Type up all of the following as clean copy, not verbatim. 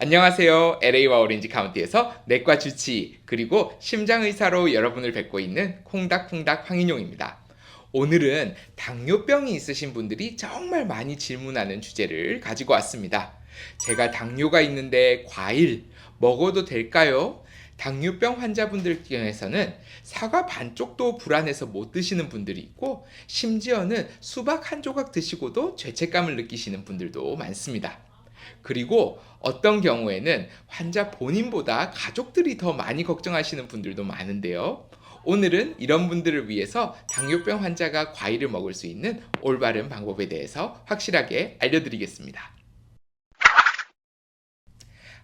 안녕하세요. LA와 오렌지 카운티에서 내과 주치 그리고 심장의사로 여러분을 뵙고 있는 콩닥콩닥 황인용입니다. 오늘은 당뇨병이 있으신 분들이 정말 많이 질문하는 주제를 가지고 왔습니다. 제가 당뇨가 있는데 과일 먹어도 될까요? 당뇨병 환자분들 중에서는 사과 반쪽도 불안해서 못 드시는 분들이 있고 심지어는 수박 한 조각 드시고도 죄책감을 느끼시는 분들도 많습니다. 그리고 어떤 경우에는 환자 본인보다 가족들이 더 많이 걱정하시는 분들도 많은데요. 오늘은 이런 분들을 위해서 당뇨병 환자가 과일을 먹을 수 있는 올바른 방법에 대해서 확실하게 알려드리겠습니다.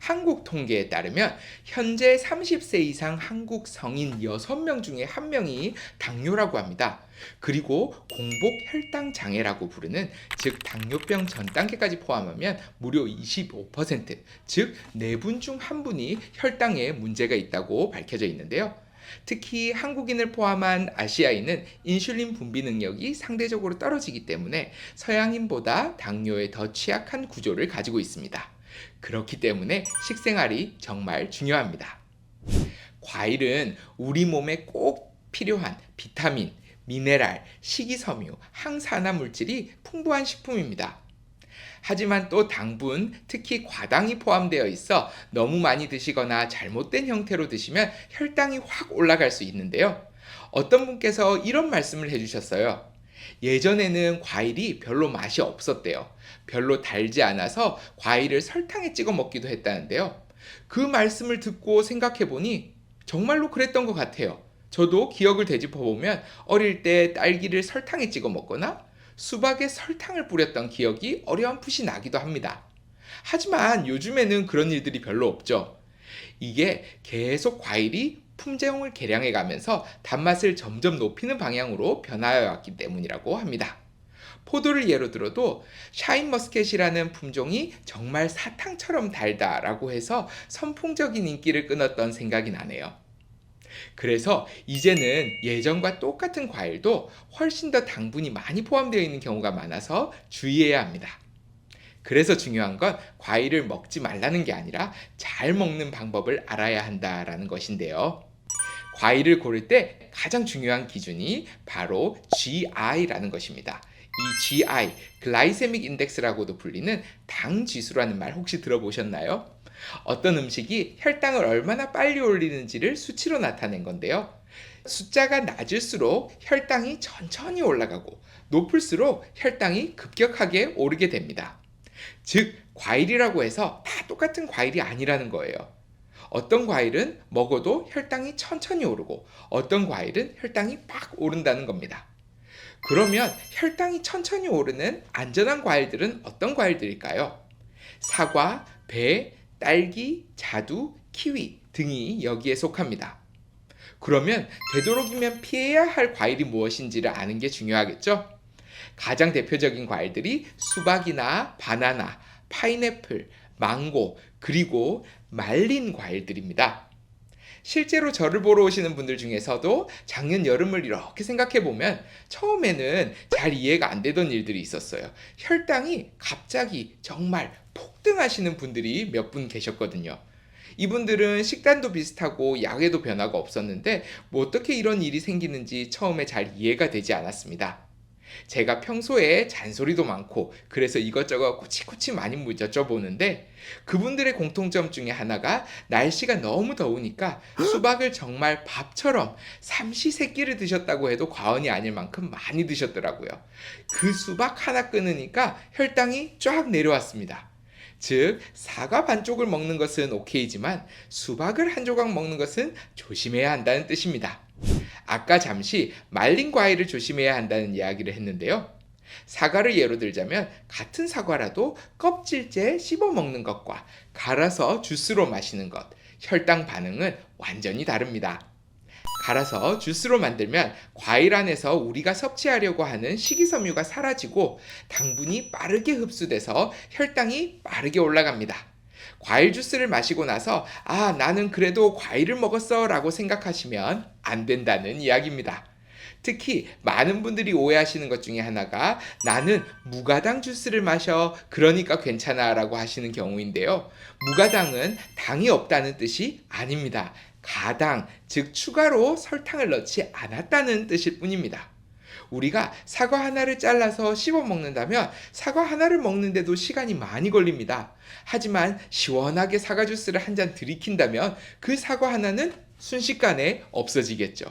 한국 통계에 따르면 현재 30세 이상 한국 성인 6명 중에 1명이 당뇨라고 합니다. 그리고 공복 혈당 장애라고 부르는 즉 당뇨병 전 단계까지 포함하면 무려 25%, 즉 4분 중 1분이 혈당에 문제가 있다고 밝혀져 있는데요. 특히 한국인을 포함한 아시아인은 인슐린 분비 능력이 상대적으로 떨어지기 때문에 서양인보다 당뇨에 더 취약한 구조를 가지고 있습니다. 그렇기 때문에 식생활이 정말 중요합니다. 과일은 우리 몸에 꼭 필요한 비타민, 미네랄, 식이섬유, 항산화 물질이 풍부한 식품입니다. 하지만 또 당분, 특히 과당이 포함되어 있어 너무 많이 드시거나 잘못된 형태로 드시면 혈당이 확 올라갈 수 있는데요. 어떤 분께서 이런 말씀을 해주셨어요. 예전에는 과일이 별로 맛이 없었대요. 별로 달지 않아서 과일을 설탕에 찍어 먹기도 했다는데요. 그 말씀을 듣고 생각해 보니 정말로 그랬던 것 같아요. 저도 기억을 되짚어 보면 어릴 때 딸기를 설탕에 찍어 먹거나 수박에 설탕을 뿌렸던 기억이 어렴풋이 나기도 합니다. 하지만 요즘에는 그런 일들이 별로 없죠. 이게 계속 과일이 품종을 개량해 가면서 단맛을 점점 높이는 방향으로 변화해 왔기 때문이라고 합니다. 포도를 예로 들어도 샤인머스켓이라는 품종이 정말 사탕처럼 달다라고 해서 선풍적인 인기를 끊었던 생각이 나네요. 그래서 이제는 예전과 똑같은 과일도 훨씬 더 당분이 많이 포함되어 있는 경우가 많아서 주의해야 합니다. 그래서 중요한 건 과일을 먹지 말라는 게 아니라 잘 먹는 방법을 알아야 한다라는 것인데요. 과일을 고를 때 가장 중요한 기준이 바로 GI라는 것입니다. 이 GI, 글라이세믹 인덱스라고도 불리는 당 지수라는 말 혹시 들어보셨나요? 어떤 음식이 혈당을 얼마나 빨리 올리는지를 수치로 나타낸 건데요. 숫자가 낮을수록 혈당이 천천히 올라가고 높을수록 혈당이 급격하게 오르게 됩니다. 즉, 과일이라고 해서 다 똑같은 과일이 아니라는 거예요. 어떤 과일은 먹어도 혈당이 천천히 오르고 어떤 과일은 혈당이 빡 오른다는 겁니다. 그러면 혈당이 천천히 오르는 안전한 과일들은 어떤 과일들일까요? 사과, 배, 딸기, 자두, 키위 등이 여기에 속합니다. 그러면 되도록이면 피해야 할 과일이 무엇인지를 아는 게 중요하겠죠? 가장 대표적인 과일들이 수박이나 바나나, 파인애플, 망고, 그리고 말린 과일들입니다. 실제로 저를 보러 오시는 분들 중에서도 작년 여름을 이렇게 생각해 보면 처음에는 잘 이해가 안 되던 일들이 있었어요. 혈당이 갑자기 정말 폭등하시는 분들이 몇 분 계셨거든요. 이분들은 식단도 비슷하고 약에도 변화가 없었는데 어떻게 이런 일이 생기는지 처음에 잘 이해가 되지 않았습니다. 제가 평소에 잔소리도 많고 그래서 이것저것 코치코치 많이 여쭤보는데 그분들의 공통점 중에 하나가 날씨가 너무 더우니까 수박을 정말 밥처럼 삼시세끼를 드셨다고 해도 과언이 아닐 만큼 많이 드셨더라고요. 그 수박 하나 끊으니까 혈당이 쫙 내려왔습니다. 즉, 사과 반쪽을 먹는 것은 오케이지만 수박을 한 조각 먹는 것은 조심해야 한다는 뜻입니다. 아까 잠시 말린 과일을 조심해야 한다는 이야기를 했는데요. 사과를 예로 들자면 같은 사과라도 껍질째 씹어 먹는 것과 갈아서 주스로 마시는 것, 혈당 반응은 완전히 다릅니다. 갈아서 주스로 만들면 과일 안에서 우리가 섭취하려고 하는 식이섬유가 사라지고 당분이 빠르게 흡수돼서 혈당이 빠르게 올라갑니다. 과일 주스를 마시고 나서 나는 그래도 과일을 먹었어 라고 생각하시면 안 된다는 이야기입니다. 특히 많은 분들이 오해하시는 것 중에 하나가 나는 무가당 주스를 마셔. 그러니까 괜찮아 라고 하시는 경우인데요. 무가당은 당이 없다는 뜻이 아닙니다. 가당, 즉 추가로 설탕을 넣지 않았다는 뜻일 뿐입니다. 우리가 사과 하나를 잘라서 씹어 먹는다면 사과 하나를 먹는데도 시간이 많이 걸립니다. 하지만 시원하게 사과 주스를 한 잔 들이킨다면 그 사과 하나는 순식간에 없어지겠죠.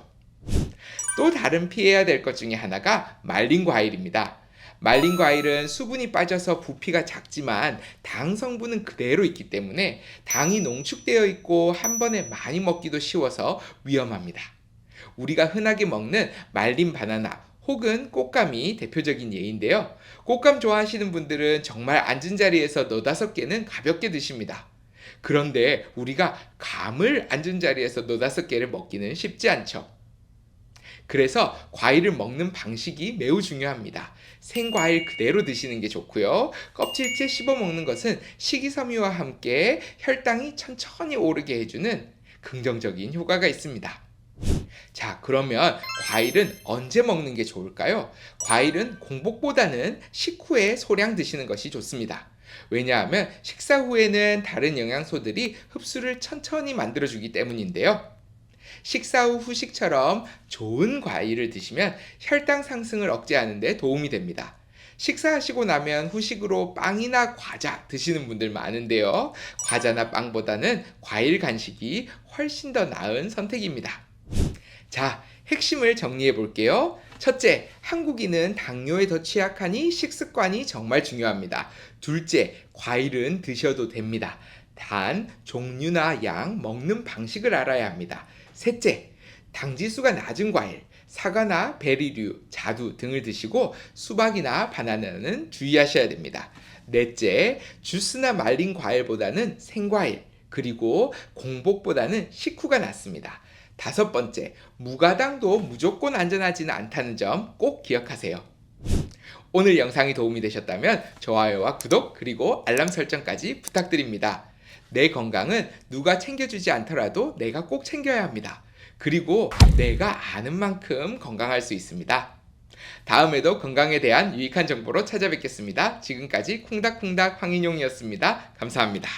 또 다른 피해야 될 것 중에 하나가 말린 과일입니다. 말린 과일은 수분이 빠져서 부피가 작지만 당 성분은 그대로 있기 때문에 당이 농축되어 있고 한 번에 많이 먹기도 쉬워서 위험합니다. 우리가 흔하게 먹는 말린 바나나 혹은 꽃감이 대표적인 예인데요. 꽃감 좋아하시는 분들은 정말 앉은 자리에서 너다섯 개는 가볍게 드십니다. 그런데 우리가 감을 앉은 자리에서 너다섯 개를 먹기는 쉽지 않죠. 그래서 과일을 먹는 방식이 매우 중요합니다. 생과일 그대로 드시는 게 좋고요. 껍질째 씹어 먹는 것은 식이섬유와 함께 혈당이 천천히 오르게 해주는 긍정적인 효과가 있습니다. 자, 그러면 과일은 언제 먹는 게 좋을까요? 과일은 공복보다는 식후에 소량 드시는 것이 좋습니다. 왜냐하면 식사 후에는 다른 영양소들이 흡수를 천천히 만들어주기 때문인데요. 식사 후 후식처럼 좋은 과일을 드시면 혈당 상승을 억제하는 데 도움이 됩니다. 식사하시고 나면 후식으로 빵이나 과자 드시는 분들 많은데요. 과자나 빵보다는 과일 간식이 훨씬 더 나은 선택입니다. 자, 핵심을 정리해 볼게요. 첫째, 한국인은 당뇨에 더 취약하니 식습관이 정말 중요합니다. 둘째, 과일은 드셔도 됩니다. 단, 종류나 양, 먹는 방식을 알아야 합니다. 셋째, 당지수가 낮은 과일, 사과나 베리류, 자두 등을 드시고 수박이나 바나나는 주의하셔야 됩니다. 넷째, 주스나 말린 과일보다는 생과일, 그리고 공복보다는 식후가 낫습니다. 다섯 번째, 무가당도 무조건 안전하지는 않다는 점 꼭 기억하세요. 오늘 영상이 도움이 되셨다면 좋아요와 구독 그리고 알람 설정까지 부탁드립니다. 내 건강은 누가 챙겨주지 않더라도 내가 꼭 챙겨야 합니다. 그리고 내가 아는 만큼 건강할 수 있습니다. 다음에도 건강에 대한 유익한 정보로 찾아뵙겠습니다. 지금까지 콩닥콩닥 황인용이었습니다. 감사합니다.